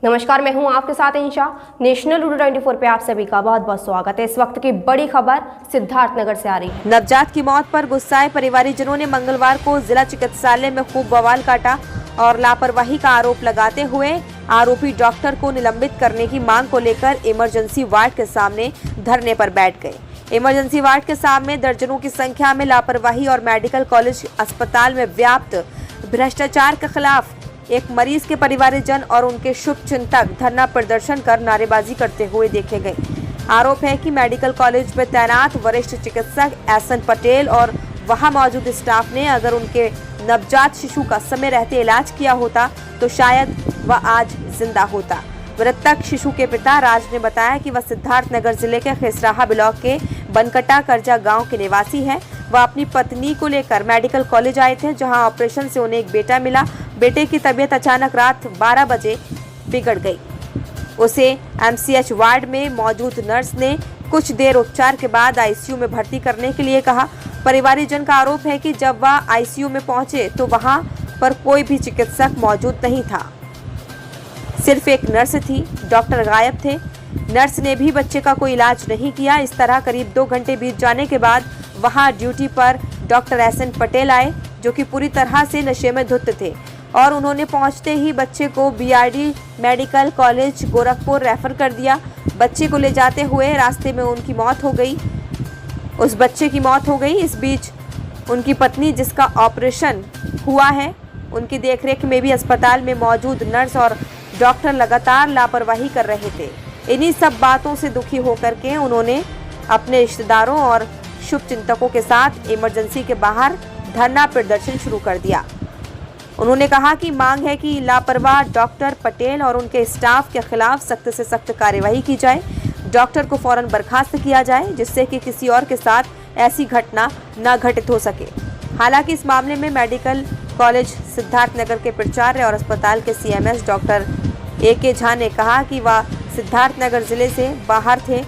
नमस्कार, मैं हूं आपके साथ इंशा। नेशनल रूरल 24 पे आप सभी का बहुत बहुत स्वागत है। इस वक्त की बड़ी खबर सिद्धार्थनगर से आ रही है। नवजात की मौत पर गुस्साए परिवारीजनों ने मंगलवार को जिला चिकित्सालय में खूब बवाल काटा और लापरवाही का आरोप लगाते हुए आरोपी डॉक्टर को निलंबित करने की मांग को लेकर इमरजेंसी वार्ड के सामने धरने पर बैठ गए। इमरजेंसी वार्ड के सामने दर्जनों की संख्या में लापरवाही और मेडिकल कॉलेज अस्पताल में व्याप्त भ्रष्टाचार के खिलाफ एक मरीज के परिवारजन और उनके शुभचिंतक धरना प्रदर्शन कर नारेबाजी करते हुए देखे गए। आरोप है कि मेडिकल कॉलेज में तैनात वरिष्ठ चिकित्सक एसएन पटेल और वहां मौजूद स्टाफ ने अगर उनके नवजात शिशु का समय रहते इलाज किया होता तो शायद वह आज जिंदा होता। मृतक शिशु के पिता राज ने बताया कि वह सिद्धार्थनगर जिले के खेसराहा ब्लॉक के बनकटा करजा गांव के निवासी है। वह अपनी पत्नी को लेकर मेडिकल कॉलेज आए थे, जहां ऑपरेशन से उन्हें एक बेटा मिला। बेटे की तबीयत अचानक रात 12 बजे बिगड़ गई। उसे एमसीएच वार्ड में मौजूद नर्स ने कुछ देर उपचार के बाद आईसीयू में भर्ती करने के लिए कहा। परिवारजन का आरोप है कि जब वह आईसीयू में पहुंचे तो वहां पर कोई भी चिकित्सक मौजूद नहीं था, सिर्फ एक नर्स थी। डॉक्टर गायब थे। नर्स ने भी बच्चे का कोई इलाज नहीं किया। इस तरह करीब 2 घंटे बीत जाने के बाद वहां ड्यूटी पर डॉक्टर एसएन पटेल आए, जो कि पूरी तरह से नशे में धुत थे, और उन्होंने पहुंचते ही बच्चे को BRD medical college Gorakhpur refer कर दिया। बच्चे को ले जाते हुए रास्ते में उनकी मौत हो गई। उस बच्चे की मौत हो गई। इस बीच उनकी पत्नी, जिसका ऑपरेशन हुआ है, उनकी देखरेख में भी अस्पताल में मौजूद नर्स और डॉक्टर लगातार लापरवाही कर रहे थे। इन्हीं सब बातों से दुखी होकर के उन्होंने अपने रिश्तेदारों और शुभचिंतकों के साथ इमरजेंसी के बाहर धरना प्रदर्शन शुरू कर दिया। उन्होंने कहा कि मांग है कि लापरवाह डॉक्टर पटेल और उनके स्टाफ के खिलाफ सख्त से सख्त कार्यवाही की जाए। डॉक्टर को फौरन बर्खास्त किया जाए, जिससे कि किसी और के साथ ऐसी घटना न घटित हो सके। हालांकि इस मामले में मेडिकल कॉलेज सिद्धार्थनगर के प्राचार्य और अस्पताल के सीएमएस डॉक्टर ए.के. झा ने कहा कि वह सिद्धार्थनगर जिले से बाहर थे,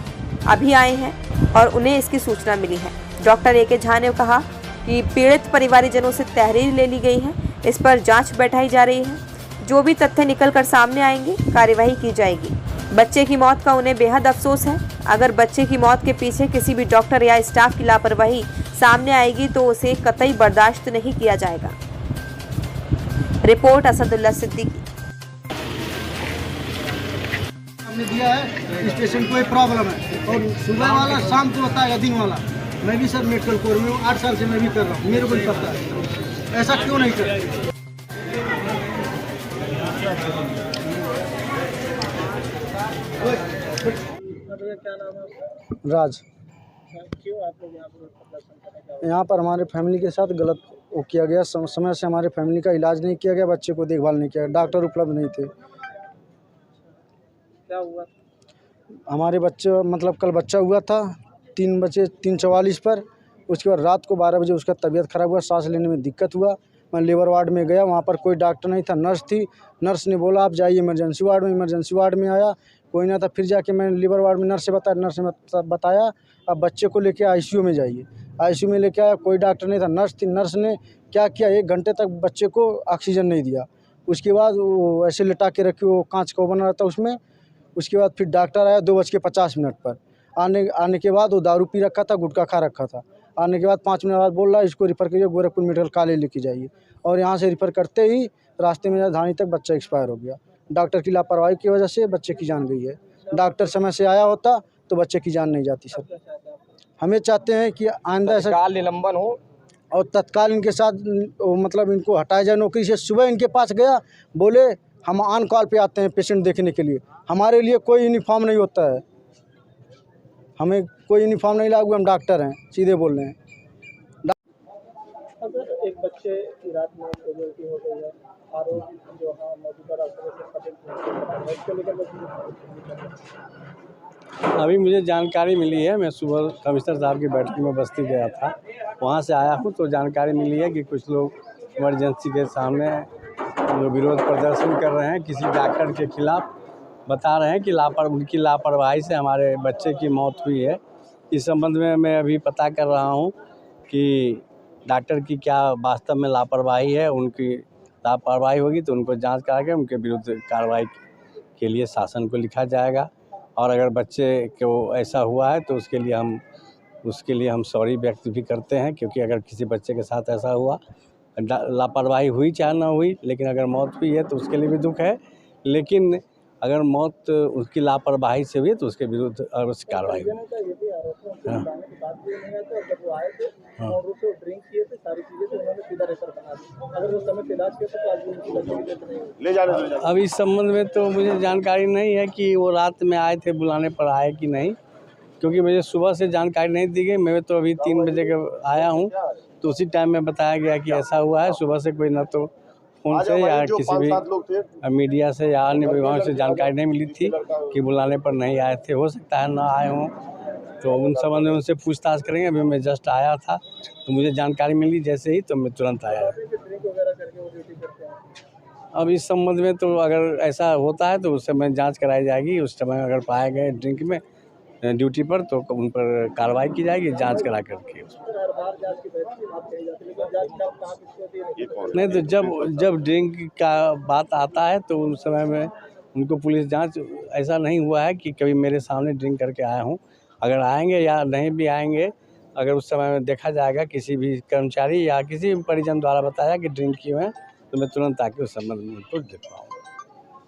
अभी आए हैं और उन्हें इसकी सूचना मिली है। Doctor A K. झा ने कहा कि पीड़ित परिवारजनों से तहरीर ले ली गई है, इस पर जांच बैठाई जा रही है। जो भी तथ्य निकल कर सामने आएंगे, कार्यवाही की जाएगी। बच्चे की मौत का उन्हें बेहद अफसोस है। अगर बच्चे की मौत के पीछे किसी भी डॉक्टर या स्टाफ की लापरवाही सामने आएगी तो उसे कतई बर्दाश्त नहीं किया जाएगा। रिपोर्ट असदुल्ला सिद्दीकी। हमने दिया है, इस पेशेंट को एक प्रॉब्लम है और सुबह वाला शाम को होता है, दिन वाला। मैं भी सर मेडिकल कोर्स में हूँ, 8 साल से मैं भी कर रहा हूँ, मेरे को भी पता है। ऐसा क्यों नहीं कर राज, क्यों आप लोग यहाँ पर हमारे फैमिली के साथ गलत वो किया गया। समय से हमारे फैमिली का इलाज नहीं किया गया, बच्चे को देखभाल नहीं किया गया, डॉक्टर उपलब्ध नहीं थे। क्या हुआ? हमारे बच्चे मतलब कल बच्चा हुआ था 3:44 पर। उसके बाद रात को 12 बजे उसका तबीयत खराब हुआ, सांस लेने में दिक्कत हुआ। मैं लेबर वार्ड में गया, वहाँ पर कोई डॉक्टर नहीं था, नर्स थी। नर्स ने बोला आप जाइए इमरजेंसी वार्ड में। इमरजेंसी वार्ड में आया, कोई ना था। फिर जाके मैंने लेबर वार्ड में नर्स से बताया, नर्स ने बताया अब बच्चे को लेके आईसीयू में जाइए। आईसीयू में लेके आया, कोई डॉक्टर नहीं था, नर्स थी। नर्स ने क्या किया, 1 घंटे तक बच्चे को ऑक्सीजन नहीं दिया। उसके बाद वो ऐसे लिटा के रखी, वो कांच का बना रहता उसमें। उसके बाद फिर डॉक्टर आया 2:50 पर। आने के बाद वो दारू पी रखा था, गुटखा खा रखा था। आने के बाद 5 मिनट बाद बोल रहा है इसको रिफ़र करिए गोरखपुर मेडिकल कॉलेज लेके जाइए। और यहाँ से रिफ़र करते ही रास्ते में धानी तक बच्चा एक्सपायर हो गया। डॉक्टर की लापरवाही की वजह से बच्चे की जान गई है। डॉक्टर समय से आया होता तो बच्चे की जान नहीं जाती। सर हमें चाहते हैं कि आइंदा ऐसा निलंबन हो और तत्काल इनके साथ मतलब इनको हटाया जाए नौकरी से। सुबह इनके पास गया, बोले हम ऑन कॉल पे आते हैं पेशेंट देखने के लिए, हमारे लिए कोई यूनिफॉर्म नहीं होता है, हमें कोई यूनिफॉर्म नहीं लागू, हम डॉक्टर हैं, सीधे बोल रहे हैं। अगर एक बच्चे की रात में कैजुअल्टी हो गई है, आरोप जो मौजूदा अभी मुझे जानकारी मिली है, मैं सुबह कमिश्नर साहब की बैठक में बस्ती गया था, वहाँ से आया हूँ तो जानकारी मिली है कि कुछ लोग इमरजेंसी के सामने जो विरोध प्रदर्शन कर रहे हैं किसी डॉक्टर के खिलाफ, बता रहे हैं कि उनकी लापरवाही से हमारे बच्चे की मौत हुई है। इस संबंध में मैं अभी पता कर रहा हूँ कि डॉक्टर की क्या वास्तव में लापरवाही है। उनकी लापरवाही होगी तो उनको जांच करा के उनके विरुद्ध कार्रवाई के लिए शासन को लिखा जाएगा। और अगर बच्चे को ऐसा हुआ है तो उसके लिए हम सॉरी व्यक्त भी करते हैं, क्योंकि अगर किसी बच्चे के साथ ऐसा हुआ, लापरवाही हुई चाहे ना हुई, लेकिन अगर मौत हुई है तो उसके लिए भी दुख है। लेकिन अगर मौत उसकी लापरवाही से हुई तो उसके विरुद्ध अवश्य कार्रवाई होगी। का ये भी आरोप है, उनको हाँ। बुलाने के बाद भी वो नहीं आए थे, और जब वो आए थे हाँ। और उसको ड्रिंक किए थे, सारी चीजें तो उन्होंने सीधा रेफर बना दी। अगर वो समय से इलाज किया तो आज भी उनकी बच्चे की डेथ नहीं हुई। अब इस संबंध में तो मुझे जानकारी नहीं है कि वो रात में आए थे, बुलाने पर आए कि नहीं, क्योंकि मुझे सुबह से जानकारी नहीं दी गई। मैं तो अभी 3 बजे के आया हूँ, तो उसी टाइम में बताया गया कि ऐसा हुआ है। सुबह से कोई ना तो फ़ोन से या किसी भी मीडिया से या अन्य विभागों से जानकारी नहीं मिली थी कि बुलाने पर नहीं आए थे। हो सकता है ना आए हों, तो उन संबंध में उनसे पूछताछ करेंगे। अभी मैं जस्ट आया था तो मुझे जानकारी मिली जैसे ही, तो मैं तुरंत आया। ड्रिंक वगैरह करके वो ड्यूटी करते हैं। अब इस संबंध में तो अगर ऐसा होता है तो उस समय जांच कराई जाएगी। उस समय अगर पाए गए ड्रिंक में ड्यूटी पर तो उन पर कार्रवाई की जाएगी, जांच करा करके। सर, हर बार जांच की बहस की बात कही जाती है, लेकिन जांच कब कहाँ किसको होती है नहीं तो जब ड्रिंक का बात आता है तो उस समय में उनको पुलिस जांच, ऐसा नहीं हुआ है कि कभी मेरे सामने ड्रिंक करके आया हूँ। अगर आएंगे या नहीं भी आएंगे, अगर उस समय में देखा जाएगा किसी भी कर्मचारी या किसी भी परिजन द्वारा बताया कि ड्रिंक किए हैं, तो मैं तुरंत आके उस संबंध में उनको दिखवाऊँ।